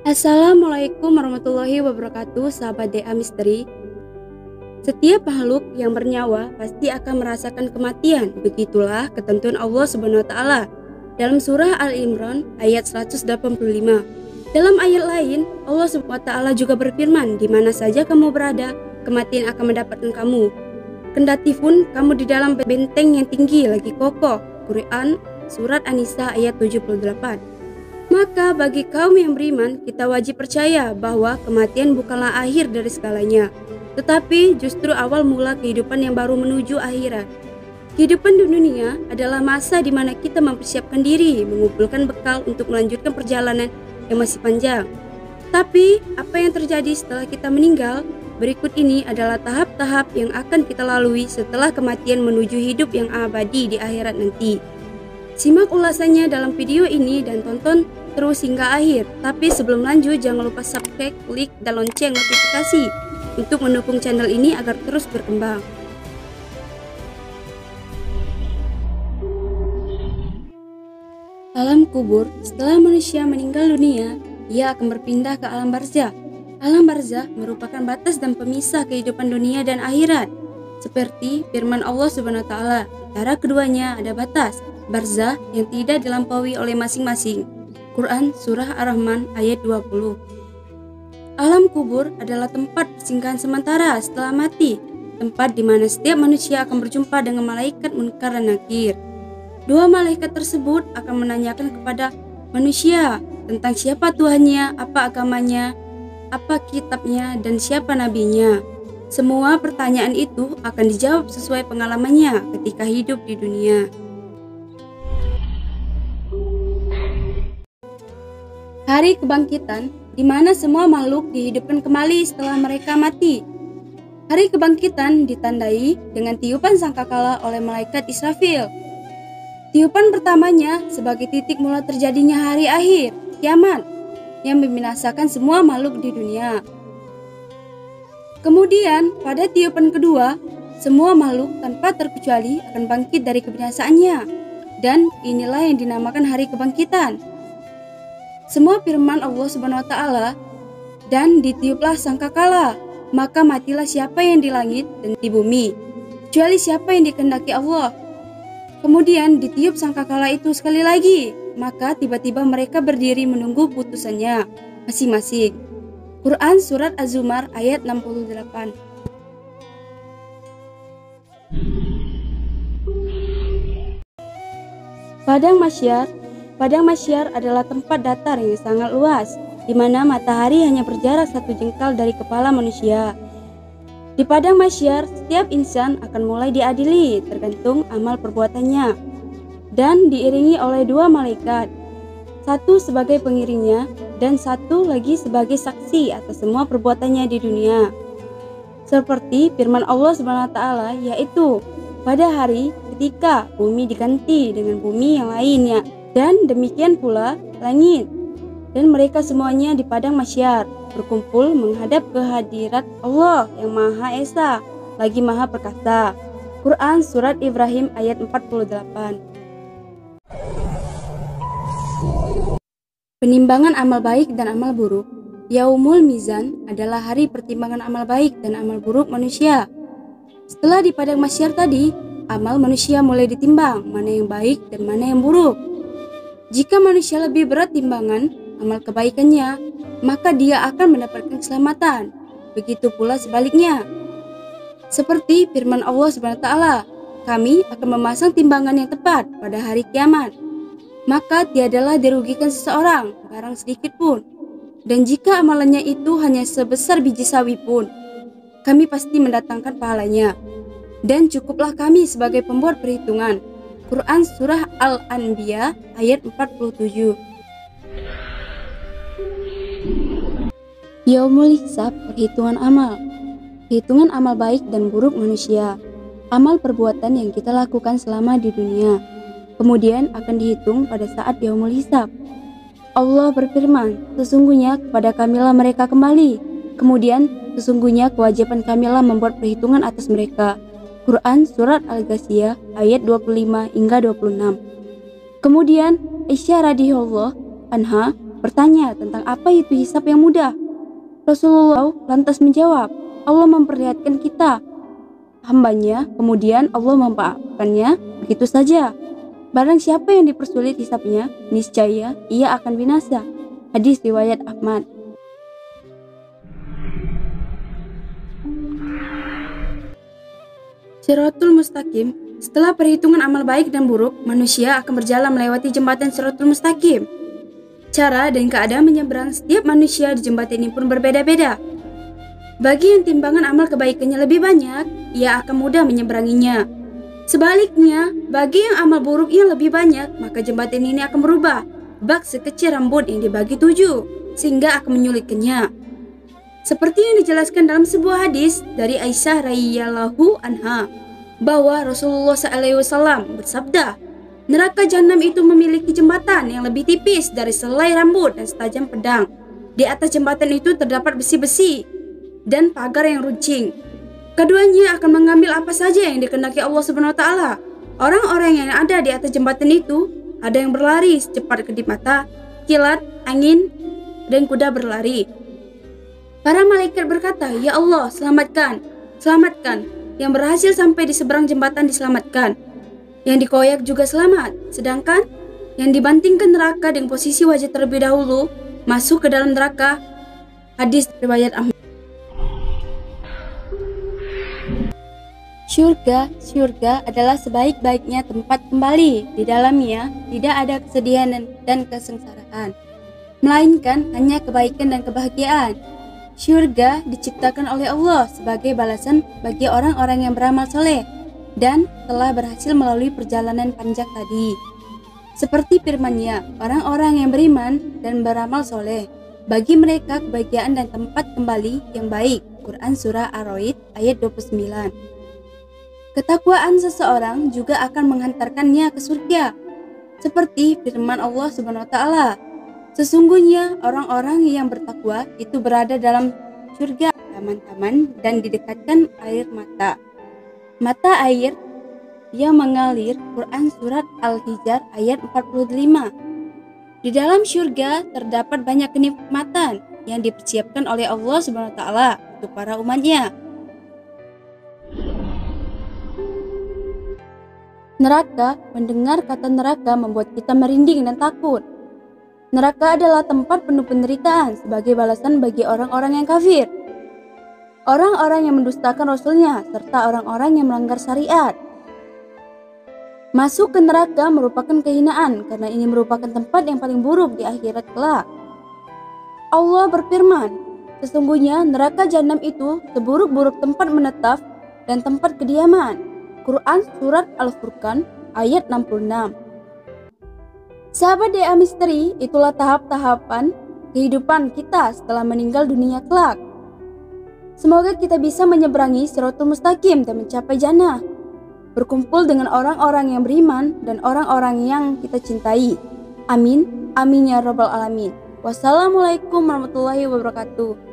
Assalamualaikum warahmatullahi wabarakatuh, sahabat DA Misteri. Setiap makhluk yang bernyawa pasti akan merasakan kematian. Begitulah ketentuan Allah Subhanahu wa taala dalam surah Al-Imran ayat 185. Dalam ayat lain, Allah Subhanahu wa taala juga berfirman, "Di mana saja kamu berada, kematian akan mendapatkan kamu. Kendati pun kamu di dalam benteng yang tinggi lagi kokoh." Quran surat An-Nisa ayat 78. Maka bagi kaum yang beriman, kita wajib percaya bahwa kematian bukanlah akhir dari segalanya, tetapi justru awal mula kehidupan yang baru menuju akhirat. Kehidupan di dunia adalah masa di mana kita mempersiapkan diri, mengumpulkan bekal untuk melanjutkan perjalanan yang masih panjang. Tapi, apa yang terjadi setelah kita meninggal? Berikut ini adalah tahap-tahap yang akan kita lalui setelah kematian menuju hidup yang abadi di akhirat nanti. Simak ulasannya dalam video ini dan tonton terus hingga akhir. Tapi sebelum lanjut, jangan lupa subscribe, klik, dan lonceng notifikasi untuk mendukung channel ini agar terus berkembang. Alam kubur. Setelah manusia meninggal dunia, ia akan berpindah ke alam barzah. Alam barzah merupakan batas dan pemisah kehidupan dunia dan akhirat. Seperti firman Allah Subhanahu wa taala, antara keduanya ada batas barzah yang tidak dilampaui oleh masing-masing. Quran surah Ar-Rahman ayat 20. Alam kubur adalah tempat persinggahan sementara setelah mati, tempat di mana setiap manusia akan berjumpa dengan malaikat Munkar dan Nakir. Dua malaikat tersebut akan menanyakan kepada manusia tentang siapa Tuhannya, apa agamanya, apa kitabnya, dan siapa nabinya. Semua pertanyaan itu akan dijawab sesuai pengalamannya ketika hidup di dunia. Hari kebangkitan, di mana semua makhluk dihidupkan kembali setelah mereka mati. Hari kebangkitan ditandai dengan tiupan sangkakala oleh malaikat Israfil. Tiupan pertamanya sebagai titik mula terjadinya hari akhir, kiamat, yang membinasakan semua makhluk di dunia. Kemudian, pada tiupan kedua, semua makhluk tanpa terkecuali akan bangkit dari kebinasaannya. Dan inilah yang dinamakan hari kebangkitan. Semua firman Allah Subhanahu wa taala, dan ditiuplah sangkakala, maka matilah siapa yang di langit dan di bumi, kecuali siapa yang dikehendaki Allah. Kemudian ditiup sangkakala itu sekali lagi, maka tiba-tiba mereka berdiri menunggu putusannya masing-masing. Quran surat Az-Zumar ayat 68. Padang Mahsyar adalah tempat datar yang sangat luas, di mana matahari hanya berjarak 1 jengkal dari kepala manusia. Di Padang Mahsyar, setiap insan akan mulai diadili tergantung amal perbuatannya, dan diiringi oleh 2 malaikat, satu sebagai pengiringnya dan satu lagi sebagai saksi atas semua perbuatannya di dunia. Seperti firman Allah Subhanahu wa taala, yaitu pada hari ketika bumi diganti dengan bumi yang lainnya, dan demikian pula langit, dan mereka semuanya di Padang Mahsyar berkumpul menghadap ke hadirat Allah yang Maha Esa lagi Maha Perkasa. Quran surat Ibrahim ayat 48. Penimbangan amal baik dan amal buruk. Yaumul Mizan adalah hari pertimbangan amal baik dan amal buruk manusia. Setelah di Padang Mahsyar tadi, amal manusia mulai ditimbang, mana yang baik dan mana yang buruk. Jika manusia lebih berat timbangan amal kebaikannya, maka dia akan mendapatkan keselamatan. Begitu pula sebaliknya. Seperti firman Allah Subhanahu wa taala, "Kami akan memasang timbangan yang tepat pada hari kiamat, maka tiadalah dirugikan seseorang barang sedikit pun. Dan jika amalannya itu hanya sebesar biji sawi pun, kami pasti mendatangkan pahalanya. Dan cukuplah kami sebagai pembuat perhitungan." Quran surah Al-Anbiya ayat 47. Yaumul Hisab, perhitungan amal. Perhitungan amal baik dan buruk manusia. Amal perbuatan yang kita lakukan selama di dunia, kemudian akan dihitung pada saat Yaumul Hisab. Allah berfirman, "Sesungguhnya kepada kamilah mereka kembali, kemudian sesungguhnya kewajiban kamilah membuat perhitungan atas mereka." Quran surat Al-Ghasyiyah ayat 25 hingga 26. Kemudian Aisyah radhiyallahu anha bertanya tentang apa itu hisab yang mudah. Rasulullah lantas menjawab, Allah memperlihatkan kita hambanya, kemudian Allah memaafkannya begitu saja. Barang siapa yang dipersulit hisabnya, niscaya ia akan binasa. Hadis riwayat Ahmad. Shiratul Mustaqim. Setelah perhitungan amal baik dan buruk, manusia akan berjalan melewati jembatan Shiratul Mustaqim. Cara dan keadaan menyeberang setiap manusia di jembatan ini pun berbeda-beda. Bagi yang timbangan amal kebaikannya lebih banyak, ia akan mudah menyeberanginya. Sebaliknya, bagi yang amal buruknya lebih banyak, maka jembatan ini akan berubah bak sekecil rambut yang dibagi 7, sehingga akan menyulitkannya. Seperti yang dijelaskan dalam sebuah hadis dari Aisyah radhiyallahu anha, bahwa Rasulullah SAW bersabda, neraka jahanam itu memiliki jembatan yang lebih tipis dari selai rambut dan setajam pedang. Di atas jembatan itu terdapat besi-besi dan pagar yang runcing. Keduanya akan mengambil apa saja yang dikehendaki Allah SWT. Orang-orang yang ada di atas jembatan itu, ada yang berlari secepat kedip mata, kilat, angin, dan kuda berlari. Para malaikat berkata, "Ya Allah, selamatkan, selamatkan." Yang berhasil sampai di seberang jembatan diselamatkan. Yang dikoyak juga selamat. Sedangkan yang dibantingkan neraka dengan posisi wajah terlebih dahulu masuk ke dalam neraka. Hadis riwayat Ahmad. Syurga adalah sebaik-baiknya tempat kembali. Di dalamnya tidak ada kesedihan dan kesengsaraan, melainkan hanya kebaikan dan kebahagiaan. Syurga diciptakan oleh Allah sebagai balasan bagi orang-orang yang beramal soleh dan telah berhasil melalui perjalanan panjang tadi. Seperti firman-Nya, orang-orang yang beriman dan beramal soleh, bagi mereka kebahagiaan dan tempat kembali yang baik. Quran Surah Ar-Ra'd ayat 29. Ketakwaan seseorang juga akan menghantarkannya ke surga. Seperti firman Allah SWT, sesungguhnya orang-orang yang bertakwa itu berada dalam surga, taman-taman, dan didekatkan air mata. Mata air yang mengalir. Quran Surat Al-Hijr ayat 45. Di dalam surga terdapat banyak kenikmatan yang dipersiapkan oleh Allah SWT untuk para umatnya. Neraka, mendengar kata neraka membuat kita merinding dan takut. Neraka adalah tempat penuh penderitaan sebagai balasan bagi orang-orang yang kafir, orang-orang yang mendustakan Rasulnya, serta orang-orang yang melanggar syariat. Masuk ke neraka merupakan kehinaan karena ini merupakan tempat yang paling buruk di akhirat kelak. Allah berfirman, sesungguhnya neraka jahanam itu seburuk-buruk tempat menetap dan tempat kediaman. Quran Surat Al-Furqan ayat 66. Sahabat DA Misteri, itulah tahap-tahapan kehidupan kita setelah meninggal dunia kelak. Semoga kita bisa menyeberangi Shiratul Mustaqim dan mencapai jannah, berkumpul dengan orang-orang yang beriman dan orang-orang yang kita cintai. Amin, amin ya rabbal alamin. Wassalamualaikum warahmatullahi wabarakatuh.